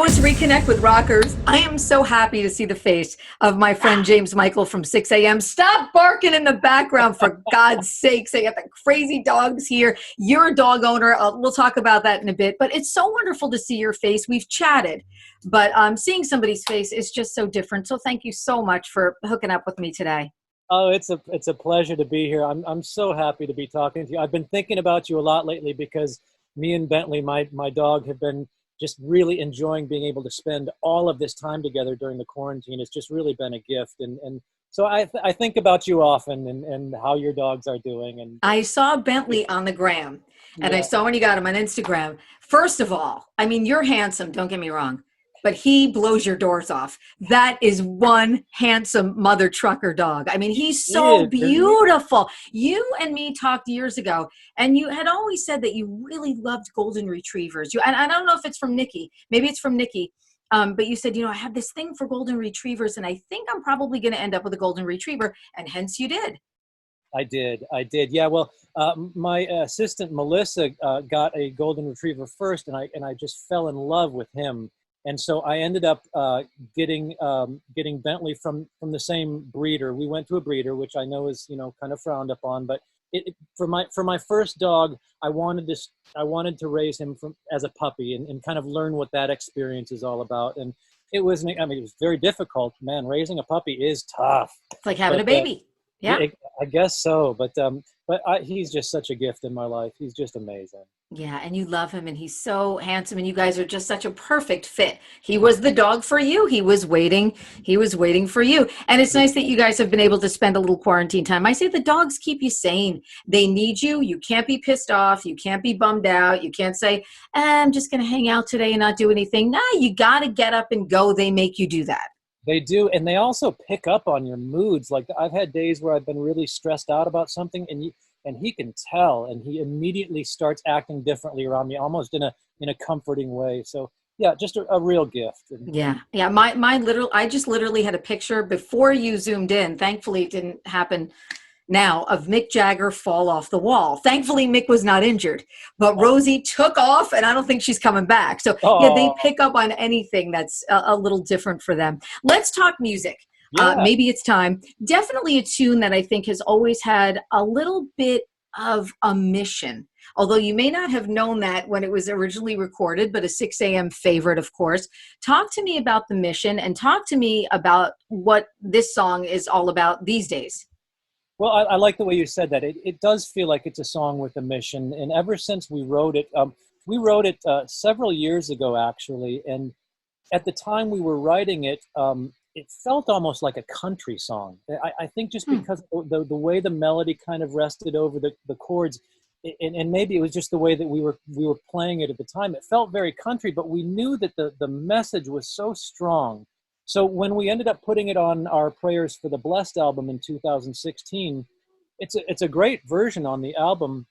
So it's Reconnect with Rockers. I am so happy to see the face of my friend James Michael from 6 a.m. Stop barking in the background, for God's sakes. They got the crazy dogs here. You're a dog owner. We'll talk about that in a bit. But it's so wonderful to see your face. We've chatted, but seeing somebody's face is just so different. So thank you so much for hooking up with me today. Oh, it's a pleasure to be here. I'm so happy to be talking to you. I've been thinking about you a lot lately because me and Bentley, my dog, have been just really enjoying being able to spend all of this time together during the quarantine. It's just really been a gift. And so I think about you often and how your dogs are doing. And I saw Bentley on the gram, and yeah. I saw when you got him on Instagram. First of all, I mean, you're handsome, don't get me wrong, but he blows your doors off. That is one handsome mother trucker dog. I mean, he's so beautiful. You and me talked years ago, and you had always said that you really loved golden retrievers. And I don't know if it's from Nikki. Maybe it's from Nikki. But you said, I have this thing for golden retrievers, and I think I'm probably going to end up with a golden retriever, and hence you did. I did. Yeah. Well, my assistant Melissa got a golden retriever first, and I just fell in love with him. And so I ended up getting Bentley from the same breeder. We went to a breeder, which I know is kind of frowned upon. But for my first dog, I wanted to raise him as a puppy and kind of learn what that experience is all about. And it was very difficult. Man, raising a puppy is tough. It's like having a baby. Yeah, I guess so. But he's just such a gift in my life. He's just amazing. Yeah, and you love him, and he's so handsome, and you guys are just such a perfect fit. He was the dog for you. He was waiting for you. And it's nice that you guys have been able to spend a little quarantine time. I say the dogs keep you sane. They need you. You can't be pissed off. You can't be bummed out. You can't say, I'm just going to hang out today and not do anything. No, you got to get up and go. They make you do that. They do, and they also pick up on your moods. Like I've had days where I've been really stressed out about something, and he can tell, and he immediately starts acting differently around me, almost in a comforting way. So yeah, just a real gift. Yeah. I just literally had a picture before you zoomed in. Thankfully, it didn't happen now, of Mick Jagger fall off the wall. Thankfully, Mick was not injured, but Rosie took off, and I don't think she's coming back. So yeah, they pick up on anything that's a little different for them. Let's talk music. Yeah. Maybe it's time. Definitely a tune that I think has always had a little bit of a mission, although you may not have known that when it was originally recorded, but a 6 a.m. favorite, of course. Talk to me about the mission, and talk to me about what this song is all about these days. Well, I like the way you said that. It does feel like it's a song with a mission. And ever since we wrote it several years ago, actually. And at the time we were writing it, it felt almost like a country song. I think just because the way the melody kind of rested over the chords, and maybe it was just the way that we were playing it at the time. It felt very country, but we knew that the message was so strong. So when we ended up putting it on our Prayers for the Blessed album in 2016, it's a great version on the album,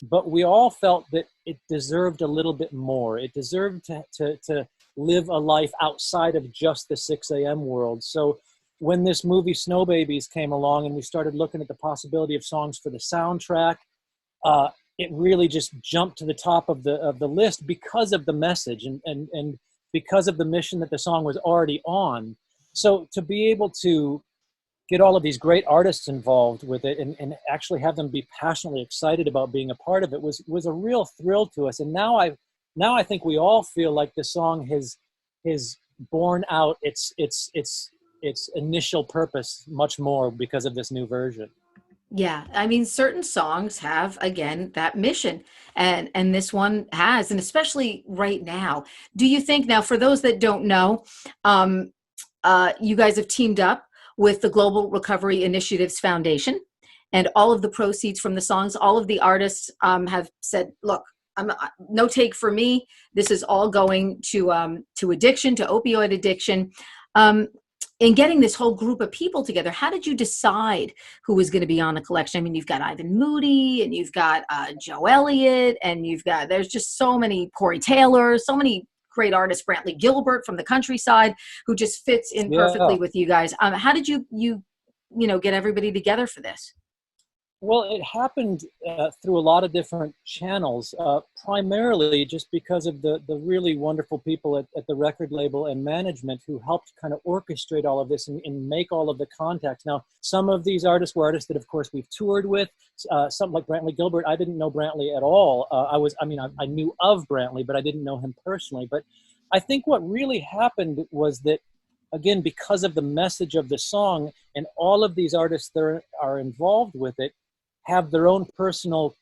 but we all felt that it deserved a little bit more. It deserved to live a life outside of just the 6 a.m. world. So when this movie Snow Babies came along and we started looking at the possibility of songs for the soundtrack, it really just jumped to the top of the list because of the message and because of the mission that the song was already on. So to be able to get all of these great artists involved with it and actually have them be passionately excited about being a part of it was a real thrill to us. And now I think we all feel like the song has borne out its initial purpose much more because of this new version. Yeah, I mean, certain songs have, again, that mission, and this one has, and especially right now. Do you think, now for those that don't know, you guys have teamed up with the Global Recovery Initiatives Foundation, and all of the proceeds from the songs, all of the artists have said, look, no take for me. This is all going to addiction, to opioid addiction. In getting this whole group of people together, how did you decide who was going to be on the collection? I mean, you've got Ivan Moody, and you've got Joe Elliott, and there's just so many, Corey Taylor, so many great artists, Brantley Gilbert from the countryside, who just fits in perfectly with you guys. How did you get everybody together for this? Well, it happened through a lot of different channels, primarily just because of the really wonderful people at the record label and management who helped kind of orchestrate all of this and make all of the contacts. Now, some of these artists were artists that, of course, we've toured with. Some like Brantley Gilbert, I didn't know Brantley at all. I knew of Brantley, but I didn't know him personally. But I think what really happened was that, again, because of the message of the song and all of these artists that are involved with it, have their own personal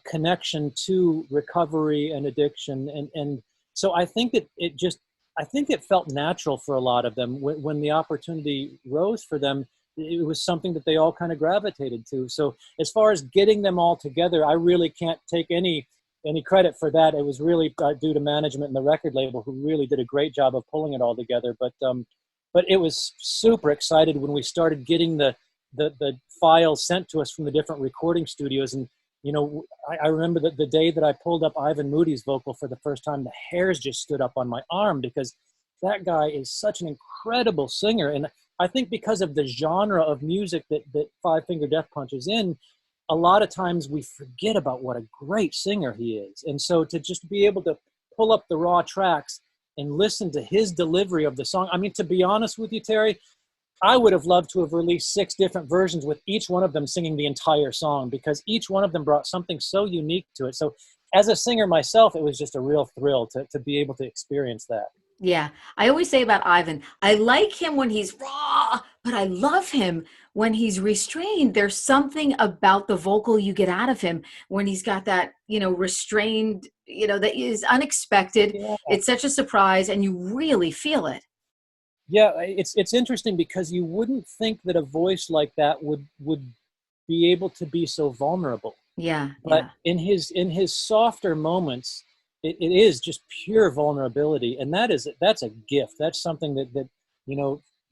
connection to recovery and addiction. And so I think that I think it felt natural for a lot of them when the opportunity rose for them. It was something that they all kind of gravitated to. So as far as getting them all together, I really can't take any credit for that. It was really due to management and the record label, who really did a great job of pulling it all together. But it was super excited when we started getting the files sent to us from the different recording studios. And, you know, I remember that the day that I pulled up Ivan Moody's vocal for the first time, the hairs just stood up on my arm, because that guy is such an incredible singer. And I think because of the genre of music that Five Finger Death Punch is in, a lot of times we forget about what a great singer he is. And so to just be able to pull up the raw tracks and listen to his delivery of the song. I mean, to be honest with you, Terry, I would have loved to have released 6 different versions with each one of them singing the entire song, because each one of them brought something so unique to it. So as a singer myself, it was just a real thrill to be able to experience that. Yeah. I always say about Ivan, I like him when he's raw, but I love him when he's restrained. There's something about the vocal you get out of him when he's got that, restrained, that is unexpected. Yeah. It's such a surprise, and you really feel it. Yeah, it's interesting because you wouldn't think that a voice like that would be able to be so vulnerable. Yeah. But Yeah. in his softer moments, it is just pure vulnerability, and that's a gift. That's something that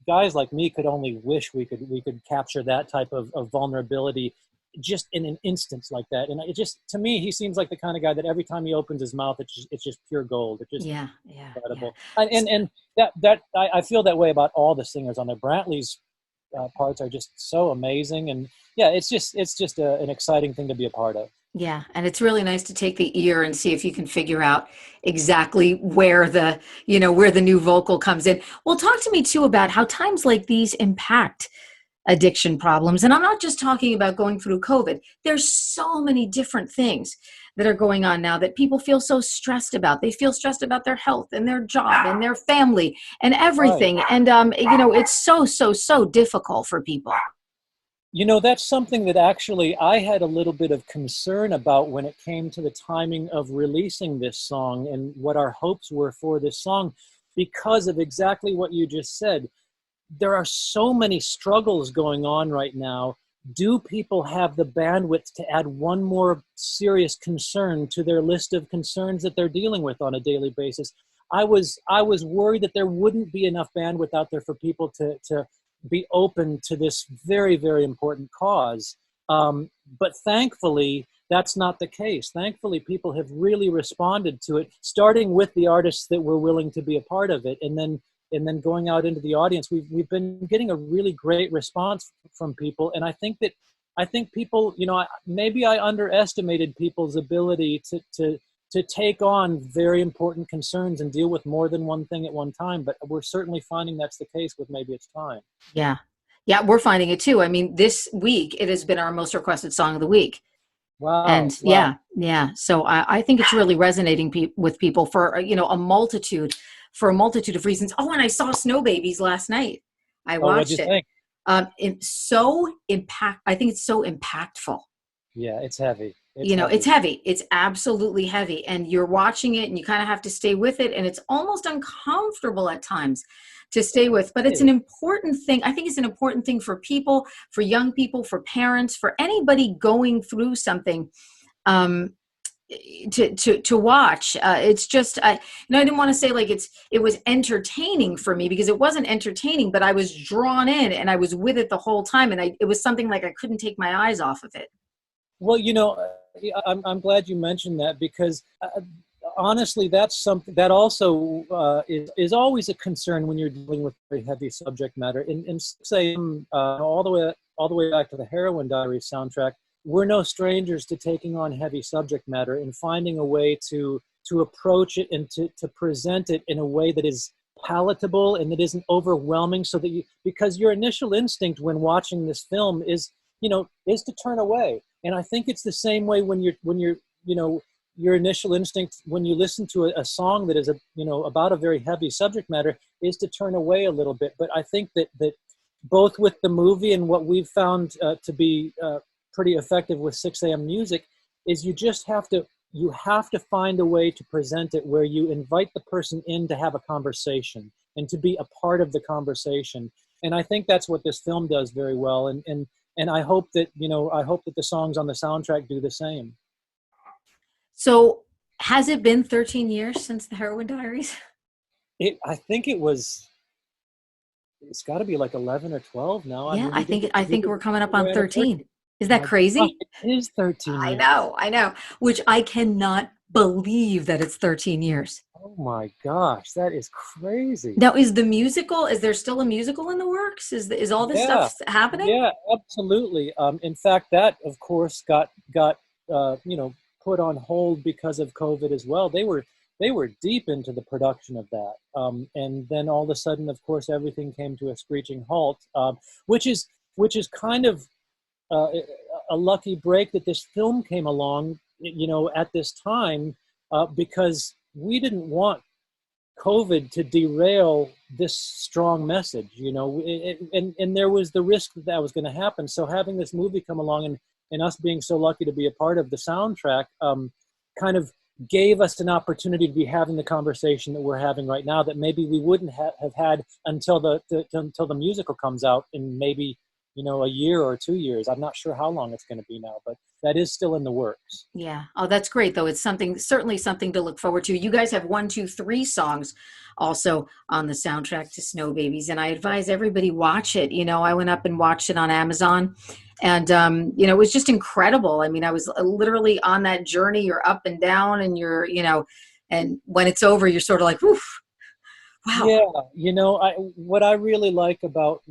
guys like me could only wish we could capture that type of vulnerability just in an instance like that. And it just, to me, he seems like the kind of guy that every time he opens his mouth, it's just pure gold. It's just Yeah. Yeah. incredible. And that I feel that way about all the singers on there. Brantley's parts are just so amazing, and yeah, it's just an exciting thing to be a part of. Yeah, and it's really nice to take the ear and see if you can figure out exactly where where the new vocal comes in. Well, talk to me too about how times like these impact addiction problems. And I'm not just talking about going through COVID. There's so many different things that are going on now that people feel so stressed about. They feel stressed about their health and their job and their family and Right. everything. And it's so difficult for people. That's something that actually I had a little bit of concern about when it came to the timing of releasing this song and what our hopes were for this song, because of exactly what you just said. There are so many struggles going on right now. Do people have the bandwidth to add one more serious concern to their list of concerns that they're dealing with on a daily basis? I was worried that there wouldn't be enough bandwidth out there for people to be open to this very, very important cause. But thankfully, that's not the case. Thankfully, people have really responded to it, starting with the artists that were willing to be a part of it, and then going out into the audience. We've been getting a really great response from people, and I think people, maybe I underestimated people's ability to take on very important concerns and deal with more than one thing at one time. But we're certainly finding that's the case with Maybe It's Time. Yeah. Yeah, we're finding it too. I mean, this week it has been our most requested song of the week. Wow. And yeah. So I think it's really resonating with people for, for a multitude of reasons. Oh, and I saw Snow Babies last night. I Oh, what'd you watched it. think? I think it's so impactful. Yeah, it's heavy. It's heavy. It's absolutely heavy. And you're watching it and you kind of have to stay with it. And it's almost uncomfortable at times to stay with. But it's an important thing. I think it's an important thing for people, for young people, for parents, for anybody going through something to watch. It's just, I didn't want to say like it was entertaining for me, because it wasn't entertaining, but I was drawn in and I was with it the whole time. And it was something like I couldn't take my eyes off of it. Well, I'm glad you mentioned that, because honestly, that's something that also is always a concern when you're dealing with very heavy subject matter. In say all the way back to the Heroin Diaries soundtrack, we're no strangers to taking on heavy subject matter and finding a way to approach it and to present it in a way that is palatable and that isn't overwhelming, so that you, because your initial instinct when watching this film is, is to turn away. And I think it's the same way when you're your initial instinct when you listen to a song that is about a very heavy subject matter is to turn away a little bit. But I think that both with the movie and what we've found to be pretty effective with 6 a.m. music is you have to find a way to present it where you invite the person in to have a conversation and to be a part of the conversation. And I think that's what this film does very well. And I hope that, the songs on the soundtrack do the same. So has it been 13 years since the Heroin Diaries? I think it's got to be like 11 or 12 now. Yeah, I think we're coming up on 13. Is that crazy? Gosh, it is 13 years. I know. Which I cannot believe that it's 13 years. Oh my gosh, that is crazy. Now, is there still a musical in the works? Is all this stuff happening? Yeah, absolutely. In fact, that of course got put on hold because of COVID as well. They were deep into the production of that. And then all of a sudden, of course, everything came to a screeching halt, which is kind of a lucky break that this film came along, at this time, because we didn't want COVID to derail this strong message, and there was the risk that was going to happen. So having this movie come along and us being so lucky to be a part of the soundtrack kind of gave us an opportunity to be having the conversation that we're having right now that maybe we wouldn't have had until the musical comes out in maybe a year or 2 years. I'm not sure how long it's going to be now, but that is still in the works. Yeah. Oh, that's great though. It's certainly something to look forward to. You guys have 1, 2, 3 songs also on the soundtrack to Snow Babies. And I advise everybody watch it. I went up and watched it on Amazon and, it was just incredible. I mean, I was literally on that journey. You're up and down and and when it's over, you're sort of like, woof. Wow. Yeah. What I really like about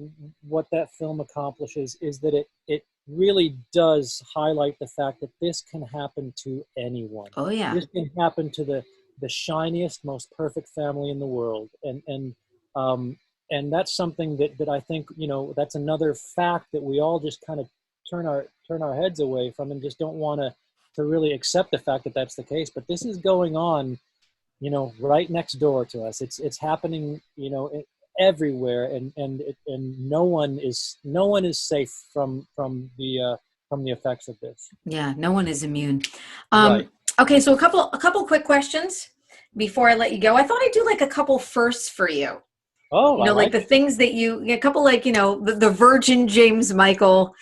what that film accomplishes is that it really does highlight the fact that this can happen to anyone. Oh yeah. This can happen to the shiniest, most perfect family in the world. And that's something that I think, that's another fact that we all just kind of turn our heads away from and just don't want to really accept the fact that that's the case. But this is going on, right next door to us. It's happening, everywhere, and no one is safe from the effects of this. Yeah, no one is immune. Right. Okay, so a couple quick questions before I let you go. I thought I'd do like a couple firsts for you. Oh, like the things that a couple like the Virgin James Michael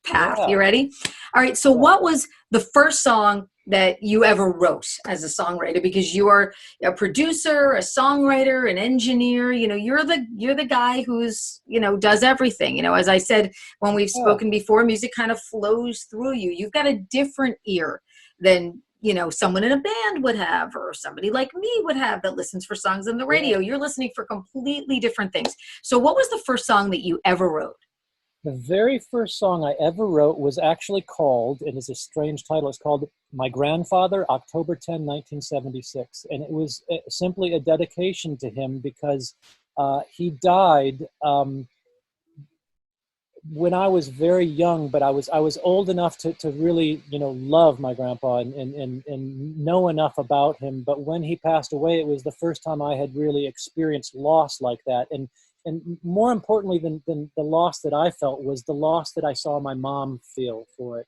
path. Yeah. You ready? All right. So what was the first song that you ever wrote as a songwriter? Because you are a producer, a songwriter, an engineer, you're the guy who's, does everything. As I said, when we've spoken before, music kind of flows through you. You've got a different ear than, someone in a band would have, or somebody like me would have that listens for songs on the radio. You're listening for completely different things. So what was the first song that you ever wrote? The very first song I ever wrote was actually called, it is a strange title, it's called My Grandfather, October 10, 1976. And it was simply a dedication to him because he died when I was very young, but I was old enough to really, love my grandpa and know enough about him. But when he passed away, it was the first time I had really experienced loss like that. And more importantly than the loss that I felt was the loss that I saw my mom feel for it.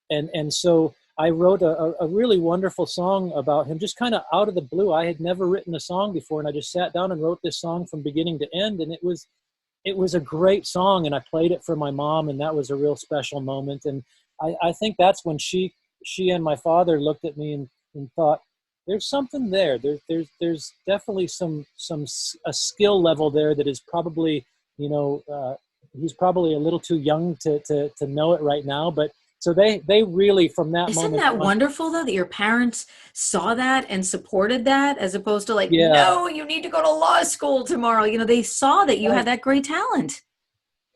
And so I wrote a really wonderful song about him, just kind of out of the blue. I had never written a song before, and I just sat down and wrote this song from beginning to end. And it was a great song, and I played it for my mom, and that was a real special moment. And I think that's when she and my father looked at me and thought, there's something there. There's definitely a skill level there that is probably, he's probably a little too young to know it right now. But so they really, from that moment. Isn't that wonderful though, that your parents saw that and supported that, as opposed to no, you need to go to law school tomorrow. They saw that you had that great talent.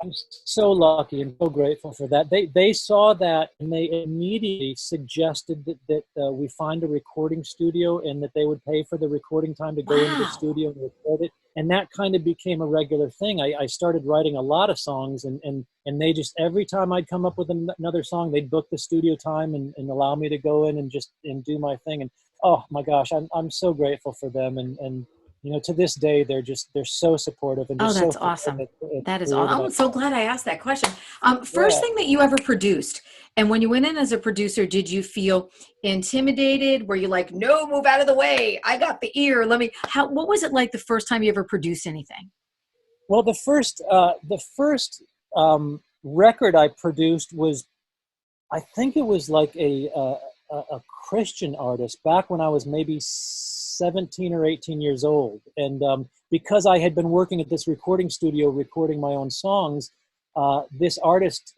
I'm so lucky and so grateful for that. They saw that and they immediately suggested that we find a recording studio and that they would pay for the recording time to go into the Wow. studio and record it. And that kind of became a regular thing. I started writing a lot of songs, and they just, every time I'd come up with another song, they'd book the studio time and allow me to go in and just and do my thing. And oh my gosh, I'm so grateful for them. And you know, to this day, they're so supportive and Oh, just so that's thrilled awesome. that That is created awesome. a I'm so glad I asked that question. First yeah. thing that you ever produced, and when you went in as a producer, did you feel intimidated? Were you like, no, move out of the way? I got the ear. What was it like the first time you ever produced anything? Well, the first record I produced was, I think it was like a Christian artist back when I was maybe 17 or 18 years old. And because I had been working at this recording studio recording my own songs, this artist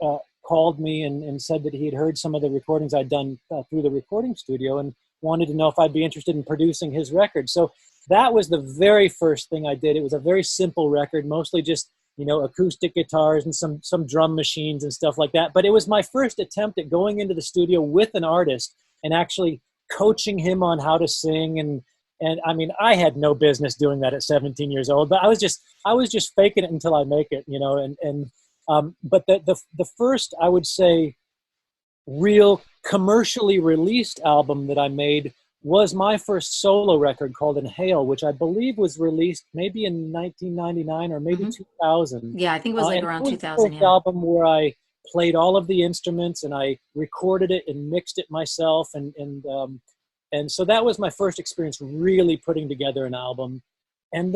called me and said that he had heard some of the recordings I'd done through the recording studio and wanted to know if I'd be interested in producing his record. So that was the very first thing I did. It was a very simple record, mostly just, you know, acoustic guitars and some drum machines and stuff like that. But it was my first attempt at going into the studio with an artist and actually coaching him on how to sing. And I mean, I had no business doing that at 17 years old, but I was just faking it until I make it, you know. But the first, I would say, real commercially released album that I made was my first solo record called Inhale, which I believe was released maybe in 1999 or maybe Hmm. 2000. Yeah, I think it was like And it around was the 2000. first Yeah. album where I played all of the instruments and I recorded it and mixed it myself. And so that was my first experience really putting together an album. And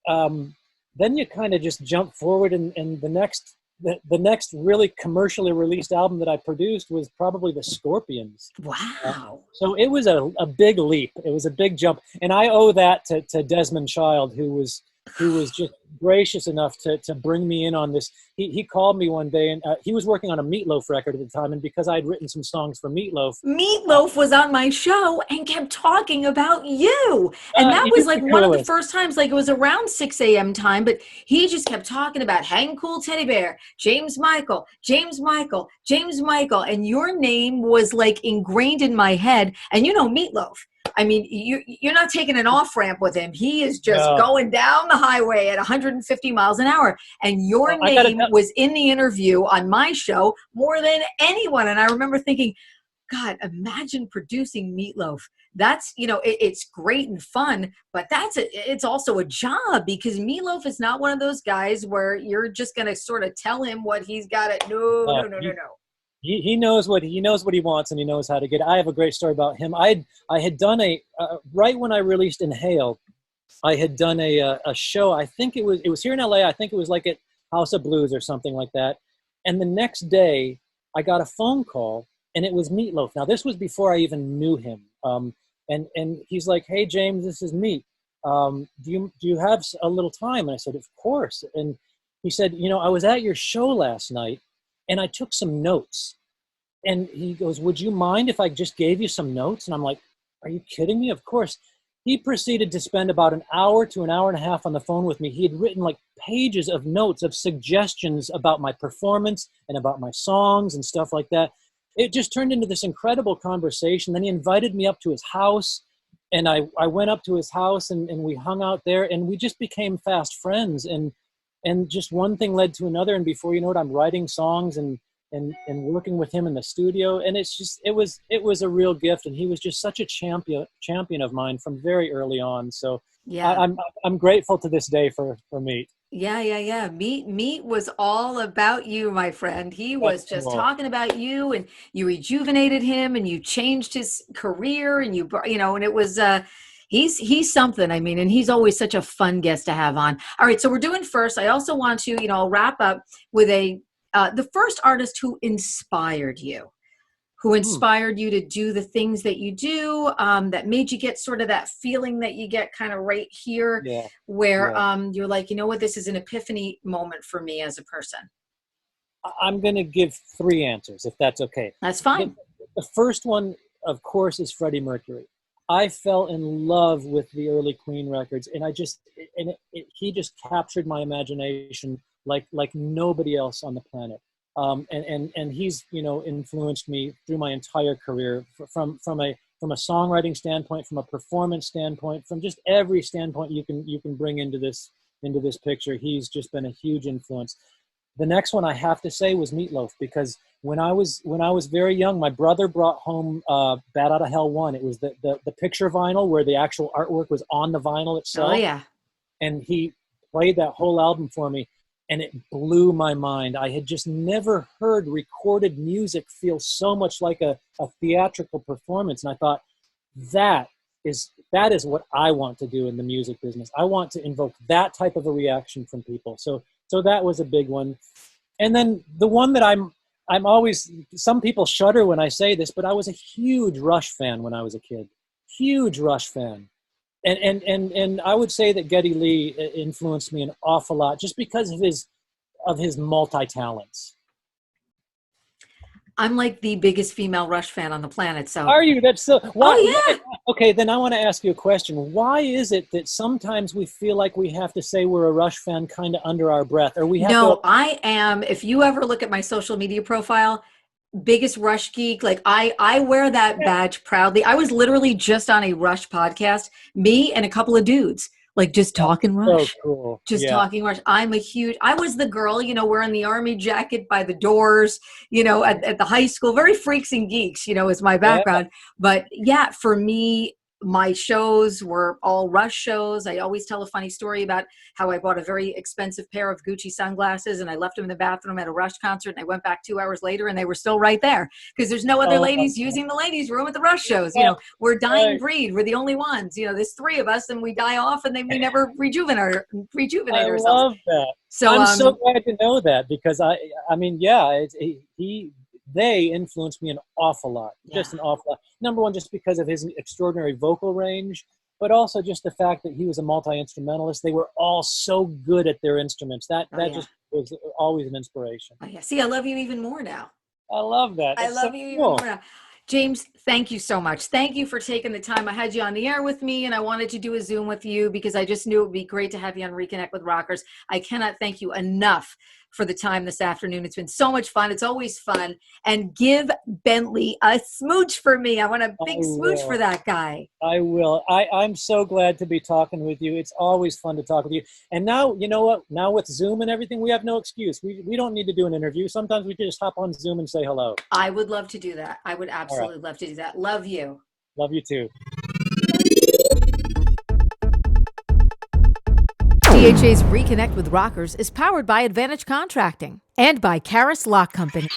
um, then you kind of just jump forward, and the next really commercially released album that I produced was probably the Scorpions. Uh, Wow. so it was a big leap. It was a big jump, and I owe that to Desmond Child, who was just gracious enough to bring me in on this. He called me one day, and he was working on a Meatloaf record at the time, and because I had written some songs for Meatloaf, Meatloaf was on my show and kept talking about you. And that was you're like the one of the coolest. first times, like it was around 6 a.m. time, but he just kept talking about Hang Cool Teddy Bear, James Michael, James Michael, James Michael. And your name was like ingrained in my head. And you know, Meatloaf. I mean, you're not taking an off ramp with him. He is just No, going down the highway at 150 miles an hour. And your I got to name was in the interview on my show more than anyone. And I remember thinking, God, imagine producing Meatloaf. That's, it's great and fun, but it's also a job because Meatloaf is not one of those guys where you're just going to sort of tell him what he's got to. No, tell. no, no, no, no. He knows what he wants, and he knows how to get it. I have a great story about him. I had done right when I released Inhale, I had done a show. I think it was here in LA. I think it was like at House of Blues or something like that. And the next day, I got a phone call, and it was Meatloaf. Now this was before I even knew him. And he's like, "Hey James, this is Meat. Do you have a little time?" And I said, "Of course." And he said, "I was at your show last night, and I took some notes." And he goes, "Would you mind if I just gave you some notes?" And I'm like, "Are you kidding me?" Of course. He proceeded to spend about an hour to an hour and a half on the phone with me. He had written like pages of notes, of suggestions about my performance and about my songs and stuff like that. It just turned into this incredible conversation. Then he invited me up to his house, and I went up to his house, and we hung out there, and we just became fast friends. And just one thing led to another, and before you know it, I'm writing songs and working with him in the studio. And it was a real gift, and he was just such a champion of mine from very early on. So I, Yeah. I'm I'm grateful to this day for Meat. Yeah, yeah, yeah. Meat was all about you, my friend. He That's was just cool. talking about you, and you rejuvenated him, and you changed his career, and and it was he's something. I mean, and he's always such a fun guest to have on. All right, so we're doing first. I also want to, wrap up with the first artist who inspired you, who Hmm. inspired you to do the things that you do, that made you get sort of that feeling that you get kind of right here Yeah. where Yeah. you're like, you know what, this is an epiphany moment for me as a person. I'm going to give three answers, if that's okay. That's The, fine. the first one, of course, is Freddie Mercury. I fell in love with the early Queen records, and he just captured my imagination like nobody else on the planet. And he's, you know, influenced me through my entire career from a songwriting standpoint, from a performance standpoint, from just every standpoint you can bring into this picture. He's just been a huge influence. The next one I have to say was Meatloaf, because when I was very young, my brother brought home Bat Out of Hell 1. It was the picture vinyl where the actual artwork was on the vinyl itself. Oh yeah. And he played that whole album for me, and it blew my mind. I had just never heard recorded music feel so much like a theatrical performance. And I thought, that is what I want to do in the music business. I want to invoke that type of a reaction from people. So that was a big one. And then the one that I'm always, some people shudder when I say this, but I was a huge Rush fan when I was a kid. Huge Rush fan. And I would say that Geddy Lee influenced me an awful lot just because of his multi-talents. I'm like the biggest female Rush fan on the planet. So are you? That's so. Why, oh yeah. Okay, then I want to ask you a question. Why is it that sometimes we feel like we have to say we're a Rush fan kind of under our breath, or we have No, I am. If you ever look at my social media profile, biggest Rush geek. Like I wear that badge proudly. I was literally just on a Rush podcast, me and a couple of dudes, like just talking Rush. So cool. Just talking Rush. I was the girl, you know, wearing the army jacket by the Doors, you know, at the high school. Very freaks and geeks, you know, is my background. Yeah. But yeah, for me, my shows were all Rush shows. I always tell a funny story about how I bought a very expensive pair of Gucci sunglasses and I left them in the bathroom at a Rush concert, and I went back 2 hours later and they were still right there because there's no other ladies using the ladies' room at the Rush shows. You know, we're a dying breed. We're the only ones. You know, there's three of us and we die off and then we never rejuvenate ourselves. I love that. So I'm so glad to know that, because I mean, yeah, they influenced me an awful lot, just an awful lot. Number one, just because of his extraordinary vocal range, but also just the fact that he was a multi-instrumentalist. They were all so good at their instruments. That just was always an inspiration. Oh, yeah. See, I love you even more now. I love that. I love you even more now. James, thank you so much. Thank you for taking the time. I had you on the air with me, and I wanted to do a Zoom with you because I just knew it would be great to have you on Reconnect with Rockers. I cannot thank you enough for the time this afternoon. It's been so much fun. It's always fun. And give Bentley a smooch for me. I want a big smooch for that guy. I will. I'm so glad to be talking with you. It's always fun to talk with you. And now, you know what? Now with Zoom and everything, we have no excuse. We don't need to do an interview. Sometimes we can just hop on Zoom and say hello. I would love to do that. I would absolutely love to do that. Love you. Love you too. WDHA's Reconnect with Rockers is powered by Advantage Contracting and by Karis Lock Company.